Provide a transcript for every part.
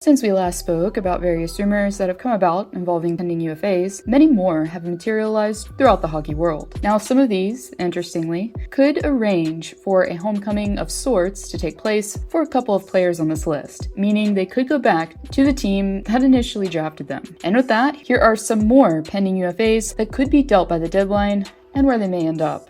Since we last spoke about various rumors that have come about involving pending UFAs, many more have materialized throughout the hockey world. Now, some of these, interestingly, could arrange for a homecoming of sorts to take place for a couple of players on this list, meaning they could go back to the team that initially drafted them. And with that, here are some more pending UFAs that could be dealt by the deadline and where they may end up.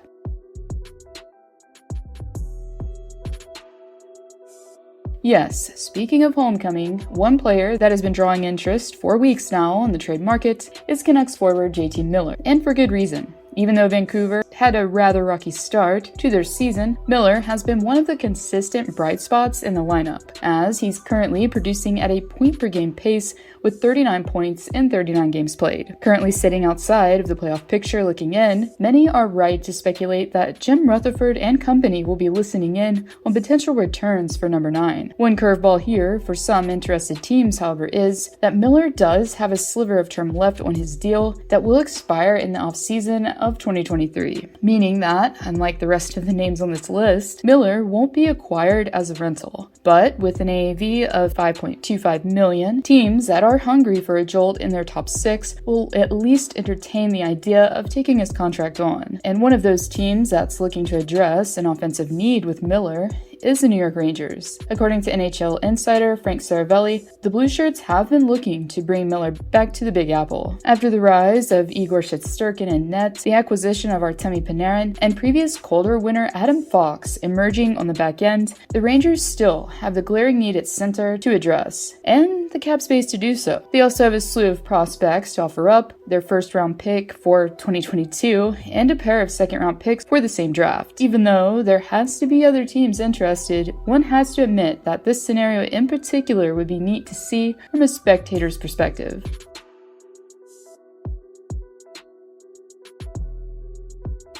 Yes, speaking of homecoming, one player that has been drawing interest for weeks now on the trade market is Canucks forward JT Miller, and for good reason. Even though Vancouver had a rather rocky start to their season, Miller has been one of the consistent bright spots in the lineup, as he's currently producing at a point-per-game pace with 39 points in 39 games played. Currently sitting outside of the playoff picture looking in, many are right to speculate that Jim Rutherford and company will be listening in on potential returns for number 9. One curveball here for some interested teams, however, is that Miller does have a sliver of term left on his deal that will expire in the offseason of 2023, meaning that, unlike the rest of the names on this list, Miller won't be acquired as a rental. But with an AAV of $5.25 million, teams that are hungry for a jolt in their top 6 will at least entertain the idea of taking his contract on. And one of those teams that's looking to address an offensive need with Miller is the New York Rangers. According to NHL insider Frank Saravelli, the Blue Shirts have been looking to bring Miller back to the Big Apple. After the rise of Igor Shesterkin in net, the acquisition of Artemi Panarin, and previous Calder winner Adam Fox emerging on the back end, the Rangers still have the glaring need at center to address, and the cap space to do so. They also have a slew of prospects to offer up, their first-round pick for 2022, and a pair of second-round picks for the same draft. Even though there has to be other teams interested, one has to admit that this scenario in particular would be neat to see from a spectator's perspective.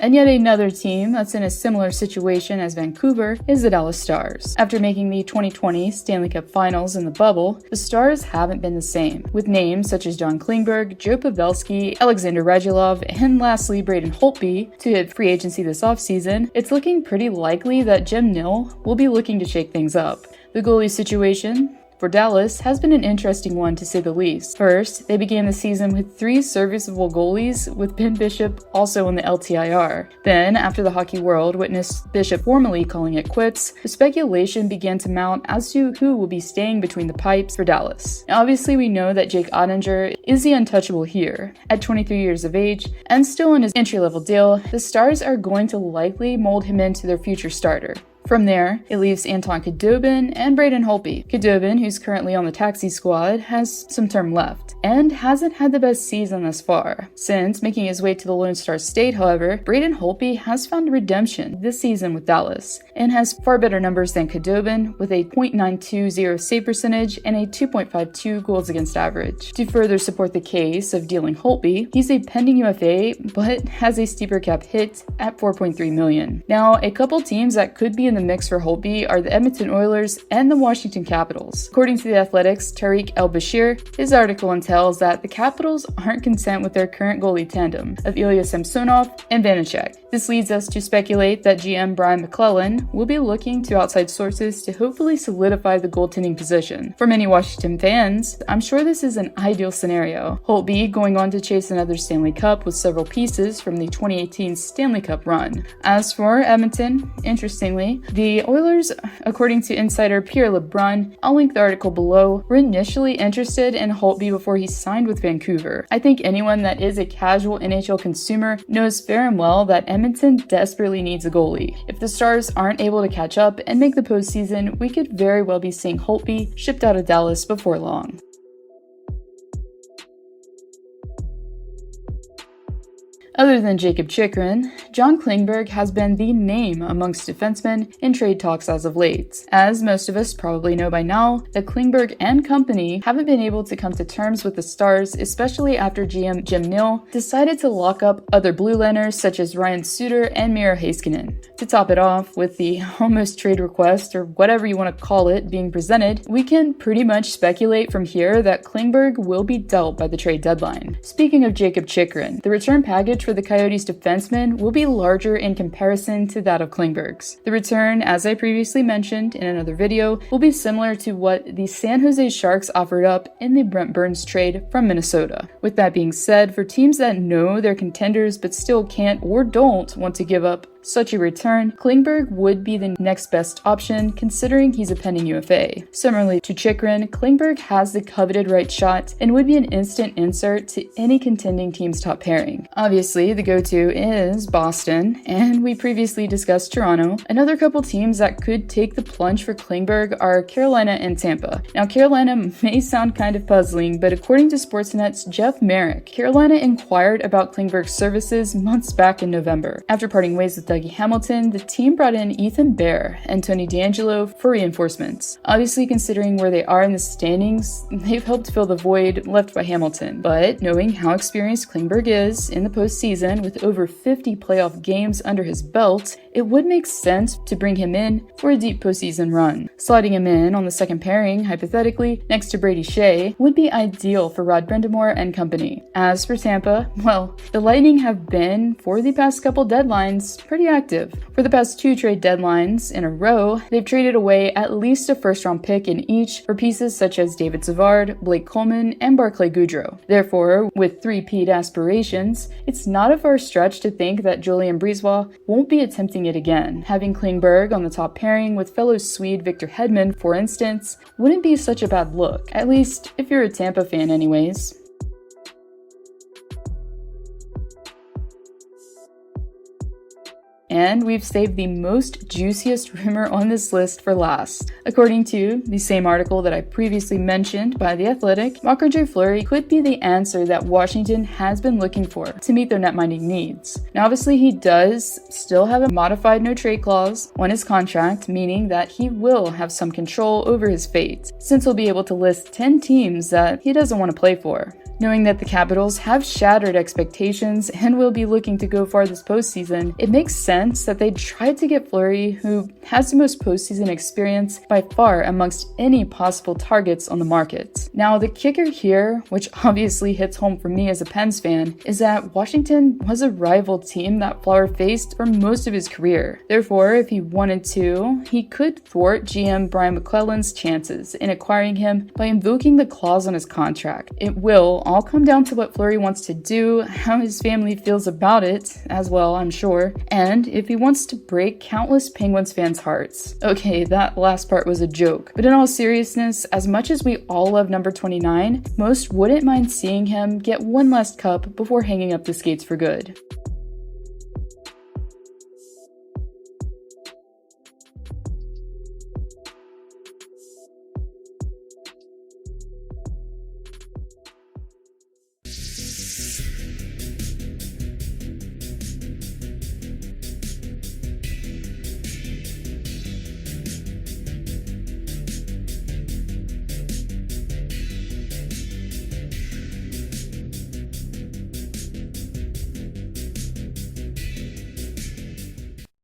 And yet another team that's in a similar situation as Vancouver is the Dallas Stars. After making the 2020 Stanley Cup Finals in the bubble, the Stars haven't been the same, with names such as John Klingberg, Joe Pavelski, Alexander Radulov, and lastly Braden Holtby to hit free agency this offseason. It's looking pretty likely that Jim Nill will be looking to shake things up. The goalie situation for Dallas has been an interesting one to say the least. First, they began the season with 3 serviceable goalies, with Ben Bishop also on the LTIR. Then, after the hockey world witnessed Bishop formally calling it quits, the speculation began to mount as to who will be staying between the pipes for Dallas. Now, obviously, we know that Jake Ottinger is the untouchable here. At 23 years of age, and still on his entry-level deal, the Stars are going to likely mold him into their future starter. From there, it leaves Anton Khudobin and Braden Holtby. Khudobin, who's currently on the taxi squad, has some term left, and hasn't had the best season thus far. Since making his way to the Lone Star State, however, Braden Holtby has found redemption this season with Dallas, and has far better numbers than Khudobin, with a .920 save percentage and a 2.52 goals against average. To further support the case of dealing Holtby, he's a pending UFA, but has a steeper cap hit at $4.3 million. Now, a couple teams that could be in the mix for Holtby are the Edmonton Oilers and the Washington Capitals. According to the Athletic's Tarik El-Bashir, his article entails that the Capitals aren't content with their current goalie tandem of Ilya Samsonov and Vanacek. This leads us to speculate that GM Brian McClellan will be looking to outside sources to hopefully solidify the goaltending position. For many Washington fans, I'm sure this is an ideal scenario. Holtby going on to chase another Stanley Cup with several pieces from the 2018 Stanley Cup run. As for Edmonton, interestingly, the Oilers, according to insider Pierre LeBrun, I'll link the article below, were initially interested in Holtby before he signed with Vancouver. I think anyone that is a casual NHL consumer knows fair and well that Edmonton desperately needs a goalie. If the Stars aren't able to catch up and make the postseason, we could very well be seeing Holtby shipped out of Dallas before long. Other than Jacob Chychrun, John Klingberg has been the name amongst defensemen in trade talks as of late. As most of us probably know by now, that Klingberg and company haven't been able to come to terms with the Stars, especially after GM Jim Nill decided to lock up other blue liners such as Ryan Suter and Miro Heiskanen. To top it off, with the almost trade request, or whatever you want to call it, being presented, we can pretty much speculate from here that Klingberg will be dealt by the trade deadline. Speaking of Jacob Chychrun, the return package for the Coyotes defenseman will be larger in comparison to that of Klingberg's. The return, as I previously mentioned in another video, will be similar to what the San Jose Sharks offered up in the Brent Burns trade from Minnesota. With that being said, for teams that know they're contenders but still can't or don't want to give up such a return, Klingberg would be the next best option considering he's a pending UFA. Similarly to Chychrun, Klingberg has the coveted right shot and would be an instant insert to any contending team's top pairing. Obviously, the go-to is Boston, and we previously discussed Toronto. Another couple teams that could take the plunge for Klingberg are Carolina and Tampa. Now, Carolina may sound kind of puzzling, but according to Sportsnet's Jeff Merrick, Carolina inquired about Klingberg's services months back in November. After parting ways with Dougie Hamilton, the team brought in Ethan Bear and Tony DeAngelo for reinforcements. Obviously, considering where they are in the standings, they've helped fill the void left by Hamilton. But knowing how experienced Klingberg is in the postseason with over 50 playoff games under his belt, it would make sense to bring him in for a deep postseason run. Sliding him in on the second pairing, hypothetically, next to Brady Shea, would be ideal for Rod Brind'Amour and company. As for Tampa, well, the Lightning have been, for the past couple deadlines, pretty active. For the past 2 trade deadlines in a row, they've traded away at least a first-round pick in each for pieces such as David Savard, Blake Coleman, and Barclay Goodrow. Therefore, with 3-peat aspirations, it's not a far stretch to think that Julien Brisebois won't be attempting it again. Having Klingberg on the top pairing with fellow Swede Victor Hedman, for instance, wouldn't be such a bad look, at least if you're a Tampa fan anyways. And we've saved the most juiciest rumor on this list for last. According to the same article that I previously mentioned by The Athletic, Marc-Andre Fleury could be the answer that Washington has been looking for to meet their netminding needs. Now obviously he does still have a modified no-trade clause on his contract, meaning that he will have some control over his fate, since he'll be able to list 10 teams that he doesn't want to play for. Knowing that the Capitals have shattered expectations and will be looking to go far this postseason, it makes sense that they tried to get Flurry, who has the most postseason experience by far amongst any possible targets on the market. Now, the kicker here, which obviously hits home for me as a Pens fan, is that Washington was a rival team that Flower faced for most of his career. Therefore, if he wanted to, he could thwart GM Brian McClellan's chances in acquiring him by invoking the clause on his contract. It will all come down to what Fleury wants to do, how his family feels about it, as well, I'm sure, and if he wants to break countless Penguins fans' hearts. Okay, that last part was a joke, but in all seriousness, as much as we all love number 29, most wouldn't mind seeing him get one last cup before hanging up the skates for good.